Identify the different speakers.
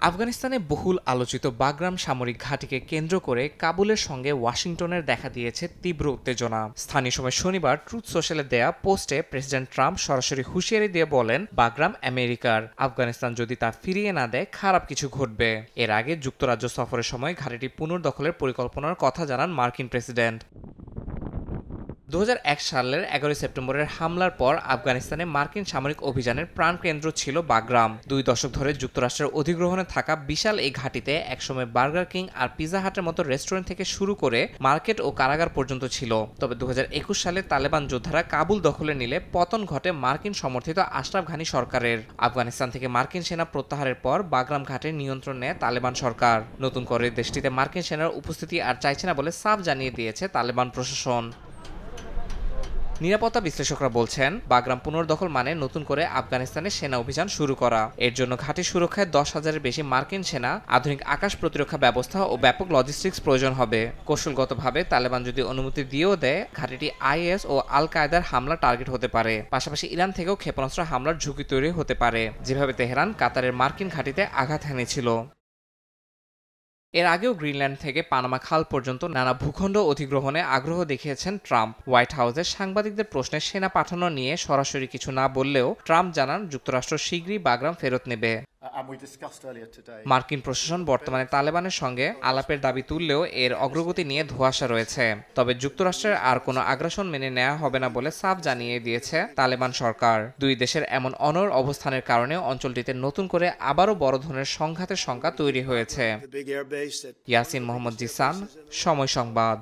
Speaker 1: আফগানিস্তানে বহুল আলোচিত বাগরাম সামরিক ঘাঁটিকে কেন্দ্র করে কাবুলের সঙ্গে ওয়াশিংটনের দেখা দিয়েছে তীব্র উত্তেজনা। স্থানীয় সময় শনিবার ট্রুথ সোশ্যালে দেয়া পোস্টে প্রেসিডেন্ট ট্রাম্প সরাসরি হুঁশিয়ারি দিয়ে বলেন, বাগরাম আমেরিকার, আফগানিস্তান যদি তা ফিরিয়ে না দেয় খারাপ কিছু ঘটবে। এর আগে যুক্তরাজ্য সফরের সময় ঘাঁটিটি পুনর্দখলের পরিকল্পনার কথা জানান মার্কিন প্রেসিডেন্ট। 2001 সালের 11 সেপ্টেম্বরের হামলার পর আফগানিস্তানে মার্কিন সামরিক অভিযানের প্রাণকেন্দ্র ছিল বাগরাম। 2 দশক ধরে যুক্তরাষ্ট্রের অধিগ্রহণে থাকা বিশাল এই ঘাঁটিতে একসময় বার্গার কিং আর পিজা হাটের মতো রেস্টুরেন্ট থেকে শুরু করে মার্কেট ও কারাগার পর্যন্ত ছিল। তবে 2021 সালে তালেবান যোদ্ধারা কাবুল দখলে নিলে পতন ঘটে মার্কিন সমর্থিত আশরাফ ঘানি সরকারের। আফগানিস্তান থেকে মার্কিন সেনা প্রত্যাহারের পর বাগরাম ঘাটের নিয়ন্ত্রণ নেয় তালেবান সরকার। নতুন করে দেশটিতে মার্কিন সেনার উপস্থিতি আর চাইছে না বলে সাফ জানিয়ে দিয়েছে তালেবান প্রশাসন। নিরাপত্তা বিশ্লেষকরা বলছেন, বাগরাম পুনর্দখল মানে নতুন করে আফগানিস্তানে সেনা অভিযান শুরু করা। এর জন্য ঘাঁটি সুরক্ষায় 10,000-এর বেশি মার্কিন সেনা, আধুনিক আকাশ প্রতিরক্ষা ব্যবস্থা ও ব্যাপক লজিস্টিক্স প্রয়োজন হবে। কৌশলগতভাবে তালেবান যদি অনুমতি দিয়েও দেয়, ঘাঁটিটি আইএস ও আল কায়দার হামলা টার্গেট হতে পারে। পাশাপাশি ইরান থেকেও ক্ষেপণাস্ত্র হামলার ঝুঁকি তৈরি হতে পারে, যেভাবে তেহরান কাতারের মার্কিন ঘাঁটিতে আঘাত হানেছিল। এর আগেও গ্রিনল্যান্ড থেকে পানামা খাল পর্যন্ত নানা ভূখণ্ড অধিগ্রহণে আগ্রহ দেখিয়েছেন ট্রাম্প। হোয়াইট হাউসে সাংবাদিকদের প্রশ্নে সেনা পাঠানো নিয়ে সরাসরি কিছু না বললেও ট্রাম্প জানান, যুক্তরাষ্ট্র শীঘ্রই বাগরাম ফেরত নেবে। মার্কিন প্রশাসন বর্তমানে তালেবানের সঙ্গে আলাপের দাবি তুললেও এর অগ্রগতি নিয়ে ধোঁয়াশা রয়েছে। তবে যুক্তরাষ্ট্রের আর কোনো আগ্রাসন মেনে নেওয়া হবে না বলে সাফ জানিয়ে দিয়েছে তালেবান সরকার। দুই দেশের এমন অনড় অবস্থানের কারণে অঞ্চলটিতে নতুন করে আবারও বড় ধরনের সংঘাতের শঙ্কা তৈরি হয়েছে। ইয়াসিন মোহাম্মদ জিসান, সময় সংবাদ।